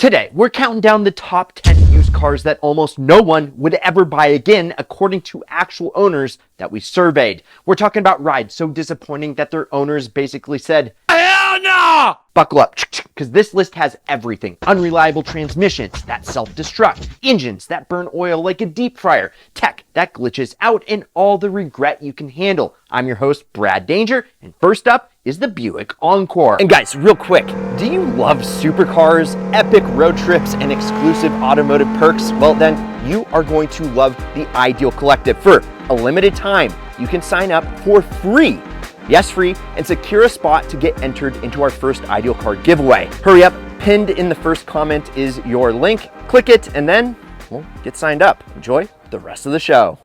Today, we're counting down the top 10 used cars that almost no one would ever buy again, according to actual owners that we surveyed. We're talking about rides so disappointing that their owners basically said, "Hell no!" Buckle up, because this list has everything. Unreliable transmissions that self-destruct, engines that burn oil like a deep fryer, tech that glitches out, and all the regret you can handle. I'm your host, Brad Danger, and first up is the Buick Encore. And guys, real quick, do you love supercars, epic road trips, and exclusive automotive perks? Well then, you are going to love the Ideal Collective. For a limited time, you can sign up for free. Yes, free, and secure a spot to get entered into our first Ideal Car giveaway. Hurry up, pinned in the first comment is your link. Click it, and then, well, get signed up. Enjoy the rest of the show.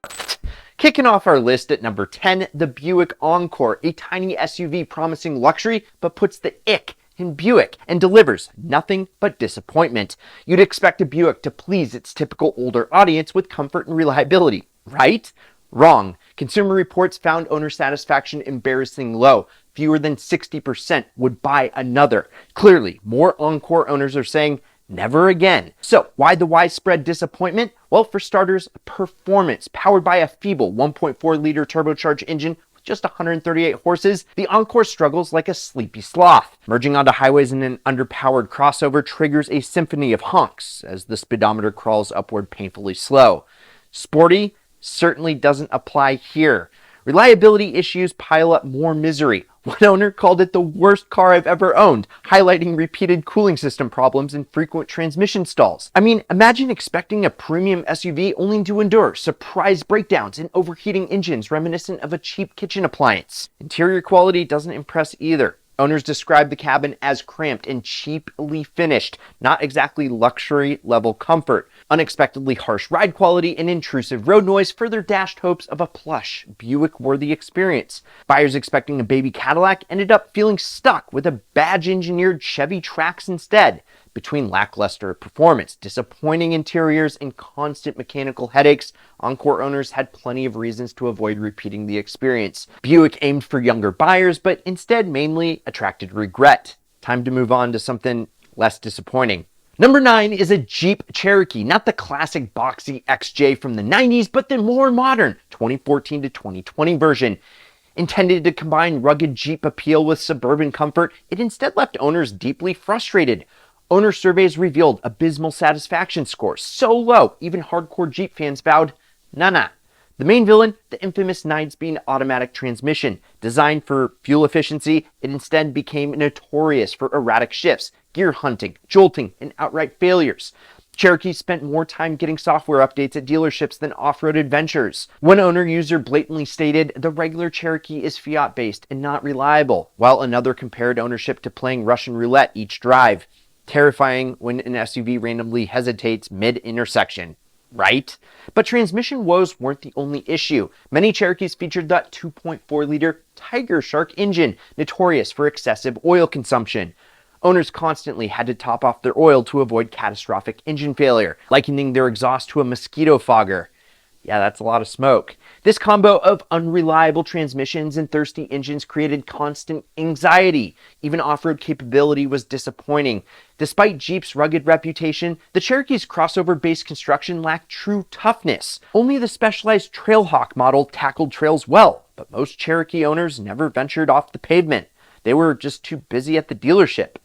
Kicking off our list at number 10, the Buick Encore, a tiny SUV promising luxury, but puts the ick in Buick and delivers nothing but disappointment. You'd expect a Buick to please its typical older audience with comfort and reliability, right? Wrong. Consumer Reports found owner satisfaction embarrassingly low. Fewer than 60% would buy another. Clearly, more Encore owners are saying, never again. So, why the widespread disappointment? Well, for starters, performance. Powered by a feeble 1.4-liter turbocharged engine with just 138 horses, the Encore struggles like a sleepy sloth. Merging onto highways in an underpowered crossover triggers a symphony of honks as the speedometer crawls upward painfully slow. Sporty certainly doesn't apply here. Reliability issues pile up more misery. One owner called it the worst car I've ever owned, highlighting repeated cooling system problems and frequent transmission stalls. I mean, imagine expecting a premium SUV only to endure surprise breakdowns and overheating engines reminiscent of a cheap kitchen appliance. Interior quality doesn't impress either. Owners describe the cabin as cramped and cheaply finished, not exactly luxury level comfort. Unexpectedly harsh ride quality and intrusive road noise further dashed hopes of a plush, Buick-worthy experience. Buyers expecting a baby Cadillac ended up feeling stuck with a badge-engineered Chevy Trax instead. Between lackluster performance, disappointing interiors, and constant mechanical headaches, Encore owners had plenty of reasons to avoid repeating the experience. Buick aimed for younger buyers, but instead mainly attracted regret. Time to move on to something less disappointing. Number 9 is a Jeep Cherokee, not the classic boxy XJ from the 90s, but the more modern 2014 to 2020 version. Intended to combine rugged Jeep appeal with suburban comfort, it instead left owners deeply frustrated. Owner surveys revealed abysmal satisfaction scores so low, even hardcore Jeep fans vowed, nah. The main villain, the infamous 9-speed automatic transmission. Designed for fuel efficiency, it instead became notorious for erratic shifts, gear hunting, jolting, and outright failures. Cherokee spent more time getting software updates at dealerships than off-road adventures. One owner user blatantly stated, the regular Cherokee is Fiat-based and not reliable, while another compared ownership to playing Russian roulette each drive. Terrifying when an SUV randomly hesitates mid-intersection, right? But transmission woes weren't the only issue. Many Cherokees featured that 2.4-liter Tiger Shark engine, notorious for excessive oil consumption. Owners constantly had to top off their oil to avoid catastrophic engine failure, likening their exhaust to a mosquito fogger. Yeah, that's a lot of smoke. This combo of unreliable transmissions and thirsty engines created constant anxiety. Even off-road capability was disappointing. Despite Jeep's rugged reputation, the Cherokee's crossover-based construction lacked true toughness. Only the specialized Trailhawk model tackled trails well, but most Cherokee owners never ventured off the pavement. They were just too busy at the dealership.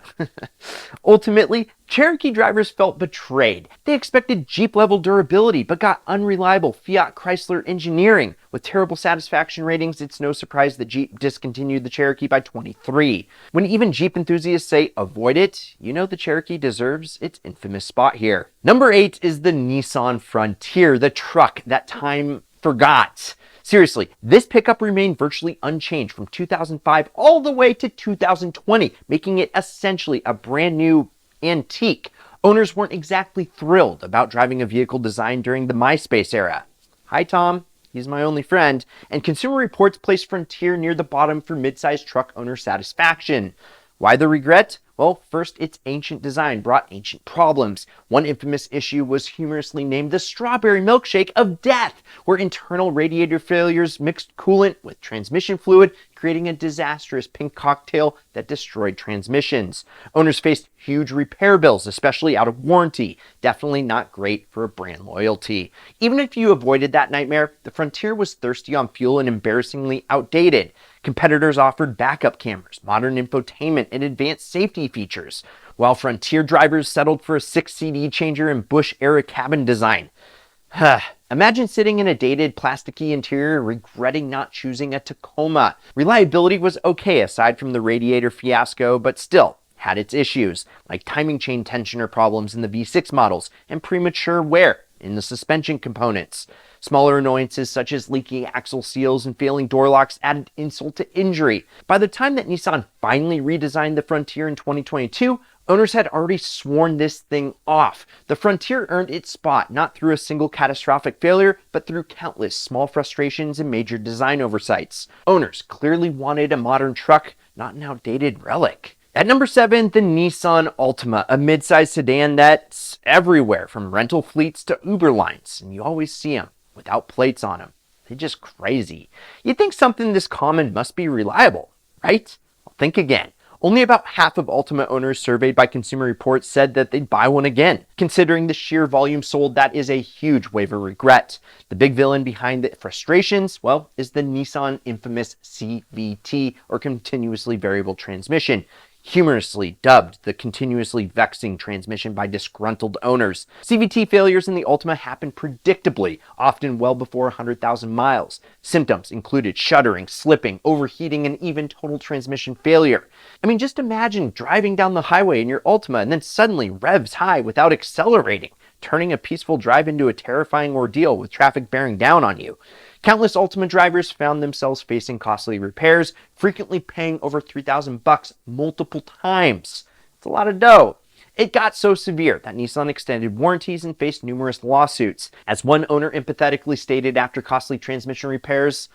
Ultimately, Cherokee drivers felt betrayed. They expected Jeep-level durability, but got unreliable Fiat Chrysler engineering. With terrible satisfaction ratings, it's no surprise that Jeep discontinued the Cherokee by 23. When even Jeep enthusiasts say avoid it, you know the Cherokee deserves its infamous spot here. Number 8 is the Nissan Frontier, the truck that time forgot. Seriously, this pickup remained virtually unchanged from 2005 all the way to 2020, making it essentially a brand new antique. Owners weren't exactly thrilled about driving a vehicle designed during the MySpace era. Hi Tom, he's my only friend. And Consumer Reports placed Frontier near the bottom for mid-sized truck owner satisfaction. Why the regret? Well, first, its ancient design brought ancient problems. One infamous issue was humorously named the strawberry milkshake of death, where internal radiator failures mixed coolant with transmission fluid, creating a disastrous pink cocktail that destroyed transmissions. Owners faced huge repair bills, especially out of warranty. Definitely not great for brand loyalty. Even if you avoided that nightmare, the Frontier was thirsty on fuel and embarrassingly outdated. Competitors offered backup cameras, modern infotainment, and advanced safety features, while Frontier drivers settled for a 6 CD changer and Bush-era cabin design. Imagine sitting in a dated, plasticky interior regretting not choosing a Tacoma. Reliability was okay aside from the radiator fiasco, but still had its issues, like timing chain tensioner problems in the V6 models and premature wear in the suspension components. Smaller annoyances such as leaky axle seals and failing door locks added insult to injury. By the time that Nissan finally redesigned the Frontier in 2022, owners had already sworn this thing off. The Frontier earned its spot not through a single catastrophic failure, but through countless small frustrations and major design oversights. Owners clearly wanted a modern truck, not an outdated relic. At number 7, the Nissan Altima, a midsize sedan that's everywhere, from rental fleets to Uber lines, and you always see them without plates on them. They're just crazy. You'd think something this common must be reliable, right? Well, think again. Only about half of Altima owners surveyed by Consumer Reports said that they'd buy one again. Considering the sheer volume sold, that is a huge wave of regret. The big villain behind the frustrations, well, is the Nissan infamous CVT, or continuously variable transmission, humorously dubbed the continuously vexing transmission by disgruntled owners. CVT failures in the Altima happen predictably, often well before 100,000 miles. Symptoms included shuddering, slipping, overheating, and even total transmission failure. I mean, just imagine driving down the highway in your Altima and then suddenly revs high without accelerating, turning a peaceful drive into a terrifying ordeal with traffic bearing down on you. Countless Altima drivers found themselves facing costly repairs, frequently paying over $3,000 multiple times. It's a lot of dough. It got so severe that Nissan extended warranties and faced numerous lawsuits. As one owner empathetically stated after costly transmission repairs,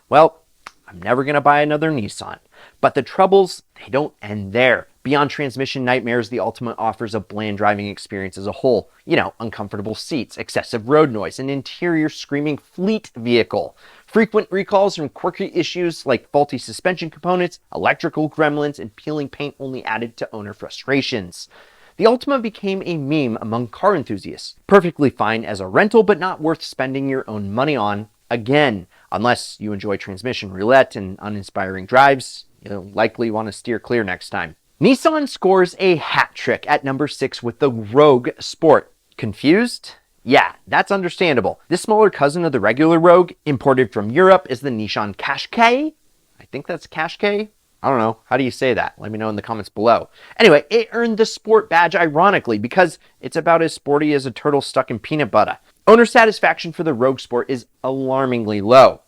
"Well, I'm never going to buy another Nissan." But the troubles, they don't end there. Beyond transmission nightmares, the Altima offers a bland driving experience as a whole. You know, uncomfortable seats, excessive road noise, an interior screaming fleet vehicle. Frequent recalls from quirky issues like faulty suspension components, electrical gremlins, and peeling paint only added to owner frustrations. The Altima became a meme among car enthusiasts. Perfectly fine as a rental, but not worth spending your own money on again. Unless you enjoy transmission roulette and uninspiring drives, you'll likely want to steer clear next time. Nissan scores a hat trick at number 6 with the Rogue Sport. Confused? Yeah, that's understandable. This smaller cousin of the regular Rogue, imported from Europe, is the Nissan Qashqai. I think that's Qashqai. I don't know. How do you say that? Let me know in the comments below. Anyway, it earned the sport badge ironically because it's about as sporty as a turtle stuck in peanut butter. Owner satisfaction for the Rogue Sport is alarmingly low,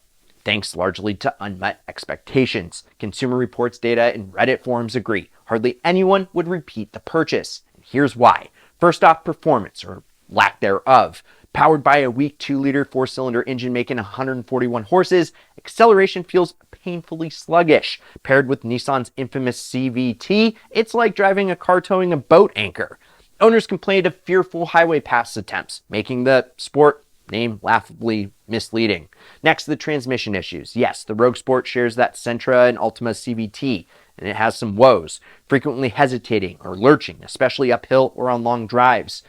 thanks largely to unmet expectations. Consumer Reports data and Reddit forums agree. Hardly anyone would repeat the purchase. And here's why. First off, performance, or lack thereof. Powered by a weak 2-liter 4-cylinder engine making 141 horses, acceleration feels painfully sluggish. Paired with Nissan's infamous CVT, it's like driving a car towing a boat anchor. Owners complained of fearful highway pass attempts, making the Sport name laughably misleading. Next, the transmission issues. Yes, the Rogue Sport shares that Sentra and Altima CVT, and it has some woes, frequently hesitating or lurching, especially uphill or on long drives.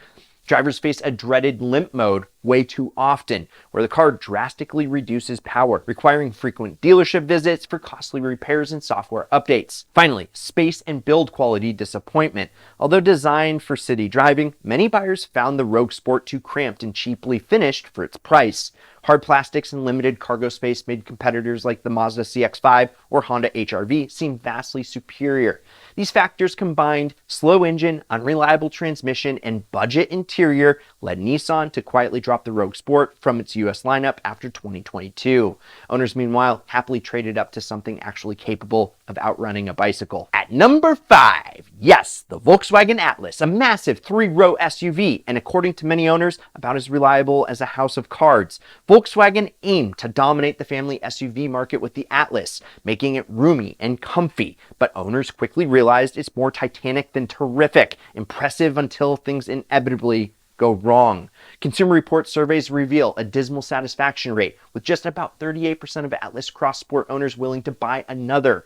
Drivers face a dreaded limp mode way too often, where the car drastically reduces power, requiring frequent dealership visits for costly repairs and software updates. Finally, space and build quality disappointment. Although designed for city driving, many buyers found the Rogue Sport too cramped and cheaply finished for its price. Hard plastics and limited cargo space made competitors like the Mazda CX-5 or Honda HR-V seem vastly superior. These factors combined, slow engine, unreliable transmission, and budget interior led Nissan to quietly drop the Rogue Sport from its US lineup after 2022. Owners, meanwhile, happily traded up to something actually capable of outrunning a bicycle. At number 5, yes, the Volkswagen Atlas, a massive 3-row SUV, and according to many owners, about as reliable as a house of cards. Volkswagen aimed to dominate the family SUV market with the Atlas, making it roomy and comfy, but owners quickly realized it's more titanic than terrific, impressive until things inevitably go go wrong. Consumer Reports surveys reveal a dismal satisfaction rate, with just about 38% of Atlas Cross Sport owners willing to buy another.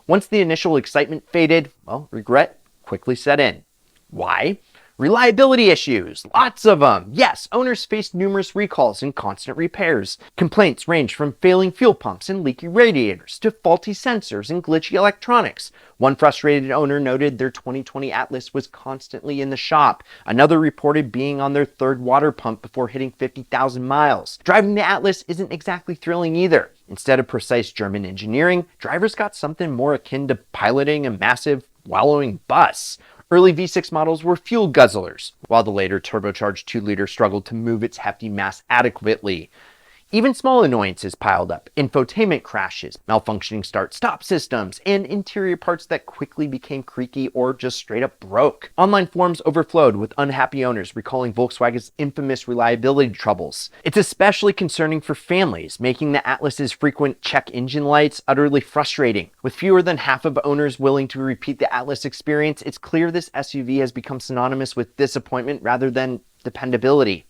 Once the initial excitement faded, well, regret quickly set in. Why? Reliability issues, lots of them. Yes, owners faced numerous recalls and constant repairs. Complaints ranged from failing fuel pumps and leaky radiators to faulty sensors and glitchy electronics. One frustrated owner noted their 2020 Atlas was constantly in the shop. Another reported being on their third water pump before hitting 50,000 miles. Driving the Atlas isn't exactly thrilling either. Instead of precise German engineering, drivers got something more akin to piloting a massive, wallowing bus. Early V6 models were fuel guzzlers, while the later turbocharged 2-liter struggled to move its hefty mass adequately. Even small annoyances piled up: infotainment crashes, malfunctioning start-stop systems, and interior parts that quickly became creaky or just straight up broke. Online forums overflowed with unhappy owners recalling Volkswagen's infamous reliability troubles. It's especially concerning for families, making the Atlas's frequent check engine lights utterly frustrating. With fewer than half of owners willing to repeat the Atlas experience, it's clear this SUV has become synonymous with disappointment rather than dependability.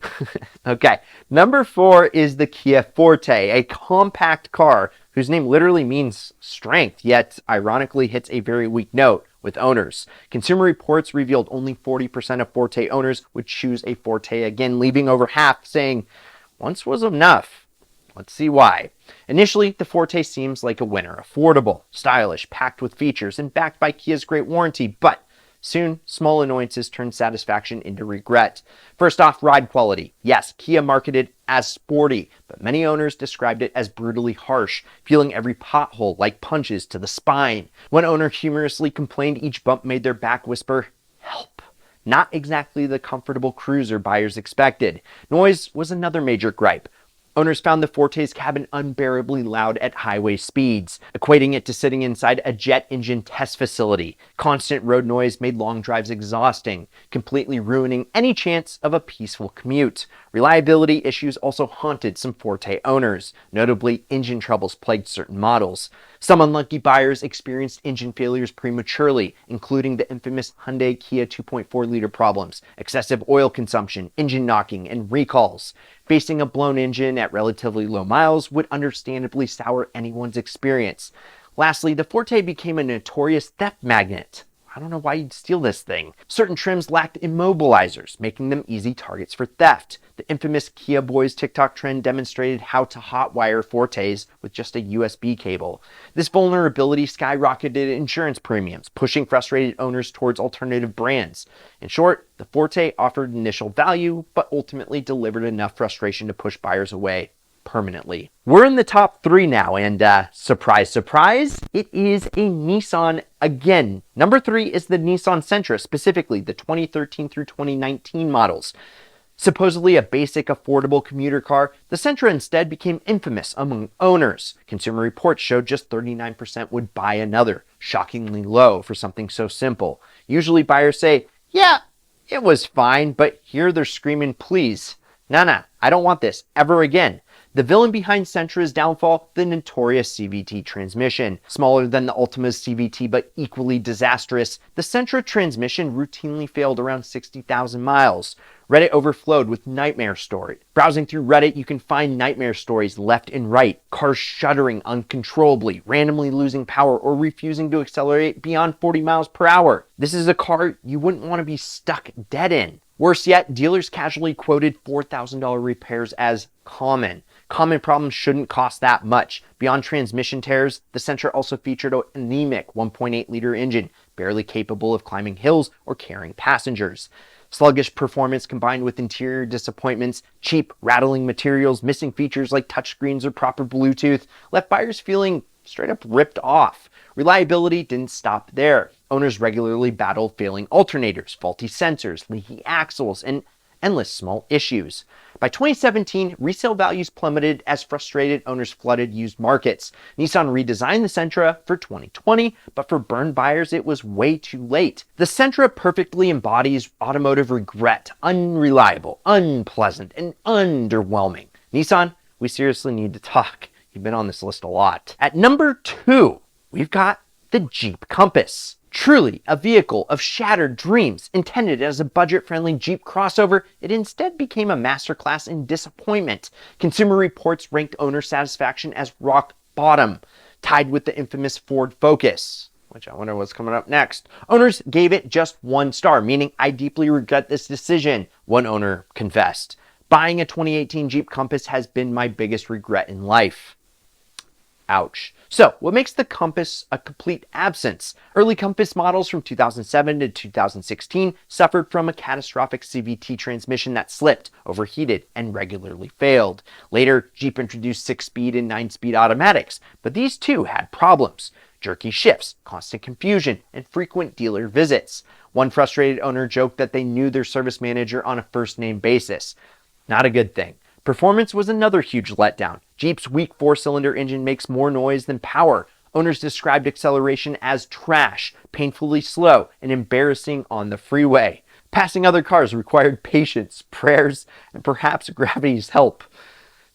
Okay, number 4 is the Kia Forte, a compact car whose name literally means strength, yet ironically hits a very weak note with owners. Consumer Reports revealed only 40% of Forte owners would choose a Forte again, leaving over half saying, once was enough. Let's see why. Initially, the Forte seems like a winner. Affordable, stylish, packed with features, and backed by Kia's great warranty, but soon, small annoyances turned satisfaction into regret. First off, ride quality. Yes, Kia marketed as sporty, but many owners described it as brutally harsh, feeling every pothole like punches to the spine. One owner humorously complained each bump made their back whisper, "Help." Not exactly the comfortable cruiser buyers expected. Noise was another major gripe. Owners found the Forte's cabin unbearably loud at highway speeds, equating it to sitting inside a jet engine test facility. Constant road noise made long drives exhausting, completely ruining any chance of a peaceful commute. Reliability issues also haunted some Forte owners. Notably, engine troubles plagued certain models. Some unlucky buyers experienced engine failures prematurely, including the infamous Hyundai Kia 2.4-liter problems, excessive oil consumption, engine knocking, and recalls. Facing a blown engine at relatively low miles would understandably sour anyone's experience. Lastly, the Forte became a notorious theft magnet. I don't know why you'd steal this thing. Certain trims lacked immobilizers, making them easy targets for theft. The infamous Kia Boys TikTok trend demonstrated how to hotwire Fortes with just a USB cable. This vulnerability skyrocketed insurance premiums, pushing frustrated owners towards alternative brands. In short, the Forte offered initial value, but ultimately delivered enough frustration to push buyers away permanently. We're in the top 3 now, and surprise, surprise, it is a Nissan again. Number 3 is the Nissan Sentra, specifically the 2013 through 2019 models. Supposedly a basic, affordable commuter car, the Sentra instead became infamous among owners. Consumer Reports showed just 39% would buy another, shockingly low for something so simple. Usually buyers say, yeah, it was fine, but here they're screaming, please. Nah, I don't want this ever again. The villain behind Sentra's downfall, the notorious CVT transmission. Smaller than the Altima's CVT, but equally disastrous, the Sentra transmission routinely failed around 60,000 miles. Reddit overflowed with nightmare stories. Browsing through Reddit, you can find nightmare stories left and right. Cars shuddering uncontrollably, randomly losing power, or refusing to accelerate beyond 40 miles per hour. This is a car you wouldn't want to be stuck dead in. Worse yet, dealers casually quoted $4,000 repairs as common. Common problems shouldn't cost that much. Beyond transmission tears, the Sentra also featured an anemic 1.8-liter engine, barely capable of climbing hills or carrying passengers. Sluggish performance combined with interior disappointments, cheap, rattling materials, missing features like touchscreens or proper Bluetooth, left buyers feeling straight up ripped off. Reliability didn't stop there. Owners regularly battled failing alternators, faulty sensors, leaky axles, and endless small issues. By 2017, resale values plummeted as frustrated owners flooded used markets. Nissan redesigned the Sentra for 2020, but for burned buyers, it was way too late. The Sentra perfectly embodies automotive regret: unreliable, unpleasant, and underwhelming. Nissan, we seriously need to talk. You've been on this list a lot. At number 2, we've got the Jeep Compass. Truly a vehicle of shattered dreams, intended as a budget-friendly Jeep crossover, it instead became a masterclass in disappointment. Consumer Reports ranked owner satisfaction as rock bottom, tied with the infamous Ford Focus, which I wonder what's coming up next. Owners gave it just 1 star, meaning "I deeply regret this decision," one owner confessed. "Buying a 2018 Jeep Compass has been my biggest regret in life." Ouch. So, what makes the Compass a complete absence? Early Compass models from 2007 to 2016 suffered from a catastrophic CVT transmission that slipped, overheated, and regularly failed. Later, Jeep introduced 6-speed and 9-speed automatics, but these too had problems: jerky shifts, constant confusion, and frequent dealer visits. One frustrated owner joked that they knew their service manager on a first-name basis. Not a good thing. Performance was another huge letdown. Jeep's weak 4-cylinder engine makes more noise than power. Owners described acceleration as trash, painfully slow, and embarrassing on the freeway. Passing other cars required patience, prayers, and perhaps gravity's help.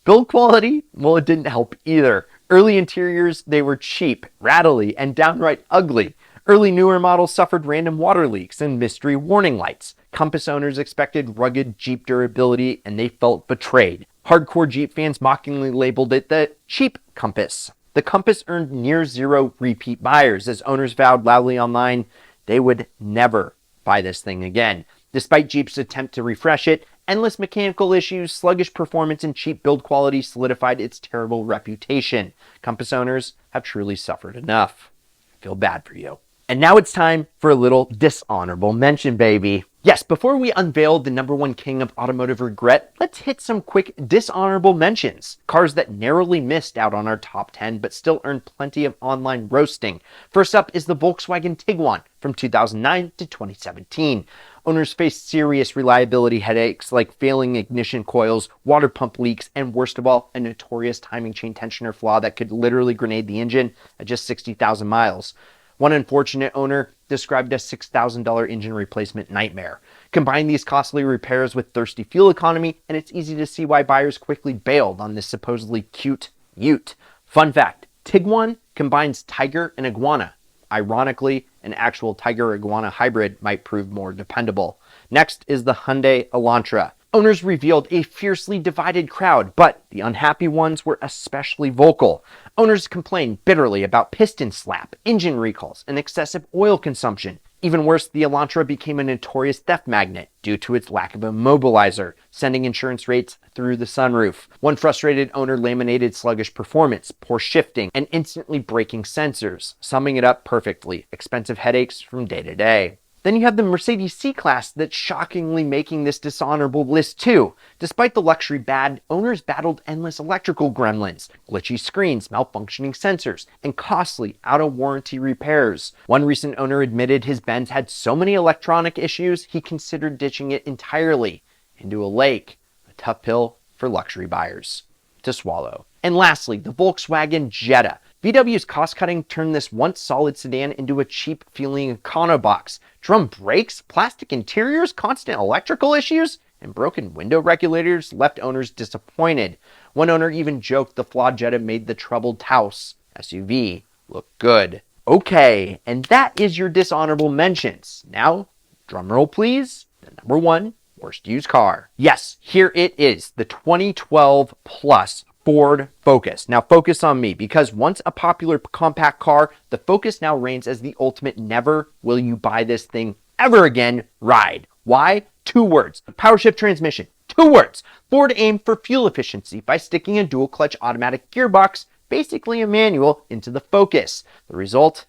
Build quality? Well, it didn't help either. Early interiors, they were cheap, rattly, and downright ugly. Early newer models suffered random water leaks and mystery warning lights. Compass owners expected rugged Jeep durability, and they felt betrayed. Hardcore Jeep fans mockingly labeled it the cheap Compass. The Compass earned near zero repeat buyers, as owners vowed loudly online they would never buy this thing again. Despite Jeep's attempt to refresh it, endless mechanical issues, sluggish performance, and cheap build quality solidified its terrible reputation. Compass owners have truly suffered enough. I feel bad for you. And now it's time for a little dishonorable mention, baby. Yes, before we unveil the #1 king of automotive regret, let's hit some quick dishonorable mentions. Cars that narrowly missed out on our top 10 but still earned plenty of online roasting. First up is the Volkswagen Tiguan from 2009 to 2017. Owners faced serious reliability headaches like failing ignition coils, water pump leaks, and worst of all, a notorious timing chain tensioner flaw that could literally grenade the engine at just 60,000 miles. One unfortunate owner described a $6,000 engine replacement nightmare. Combine these costly repairs with thirsty fuel economy, and it's easy to see why buyers quickly bailed on this supposedly cute ute. Fun fact, Tiguan combines tiger and iguana. Ironically, an actual tiger-iguana hybrid might prove more dependable. Next is the Hyundai Elantra. Owners revealed a fiercely divided crowd, but the unhappy ones were especially vocal. Owners complained bitterly about piston slap, engine recalls, and excessive oil consumption. Even worse, the Elantra became a notorious theft magnet due to its lack of immobilizer, sending insurance rates through the sunroof. One frustrated owner laminated sluggish performance, poor shifting, and instantly braking sensors, summing it up perfectly: expensive headaches from day to day. Then you have the Mercedes C-Class that's shockingly making this dishonorable list too. Despite the luxury bad, owners battled endless electrical gremlins, glitchy screens, malfunctioning sensors, and costly out-of-warranty repairs. One recent owner admitted his Benz had so many electronic issues he considered ditching it entirely into a lake. A tough pill for luxury buyers to swallow. And lastly, the Volkswagen Jetta. VW's cost-cutting turned this once solid sedan into a cheap-feeling econobox. Drum brakes, plastic interiors, constant electrical issues, and broken window regulators left owners disappointed. One owner even joked the flawed Jetta made the troubled Taos SUV look good. Okay, and that is your dishonorable mentions. Now, drumroll please, the #1 worst used car. Yes, here it is, the 2012 Plus Ford Focus. Now focus on me, because once a popular compact car, the Focus now reigns as the ultimate never will you buy this thing ever again ride. Why? 2 words. Power shift transmission. 2 words. Ford aimed for fuel efficiency by sticking a dual clutch automatic gearbox, basically a manual, into the Focus. The result?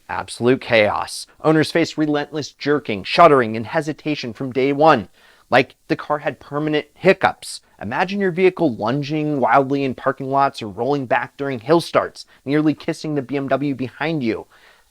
Absolute chaos. Owners faced relentless jerking, shuddering, and hesitation from day one. Like the car had permanent hiccups. Imagine your vehicle lunging wildly in parking lots or rolling back during hill starts, nearly kissing the BMW behind you.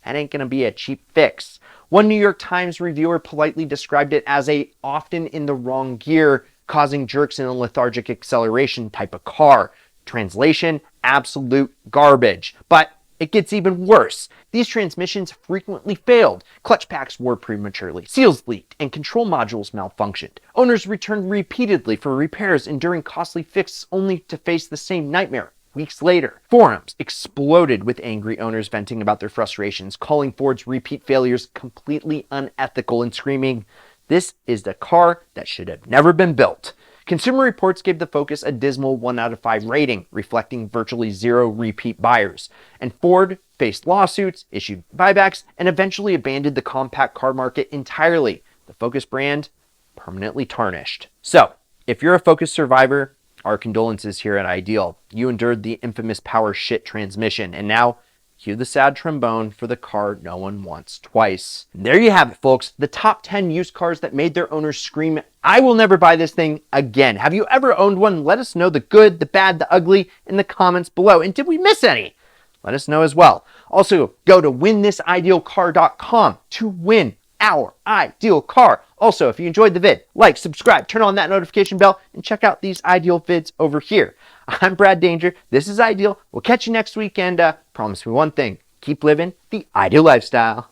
That ain't gonna be a cheap fix. One New York Times reviewer politely described it as a often in the wrong gear, causing jerks in a lethargic acceleration type of car. Translation, absolute garbage. But it gets even worse. These transmissions frequently failed. Clutch packs wore prematurely, seals leaked, and control modules malfunctioned. Owners returned repeatedly for repairs, enduring costly fixes only to face the same nightmare weeks later. Forums exploded with angry owners venting about their frustrations, calling Ford's repeat failures completely unethical and screaming, "This is the car that should have never been built." Consumer Reports gave the Focus a dismal 1 out of 5 rating, reflecting virtually zero repeat buyers. And Ford faced lawsuits, issued buybacks, and eventually abandoned the compact car market entirely. The Focus brand permanently tarnished. So, if you're a Focus survivor, our condolences here at Ideal. You endured the infamous power shit transmission, and now cue the sad trombone for the car no one wants twice. And there you have it, folks. The top 10 used cars that made their owners scream, "I will never buy this thing again." Have you ever owned one? Let us know the good, the bad, the ugly in the comments below. And did we miss any? Let us know as well. Also, go to winthisIdealcar.com to win our ideal car. Also, if you enjoyed the vid, like, subscribe, turn on that notification bell, and check out these Ideal vids over here. I'm Brad Danger. This is Ideal. We'll catch you next week, and promise me one thing. Keep living the Ideal lifestyle.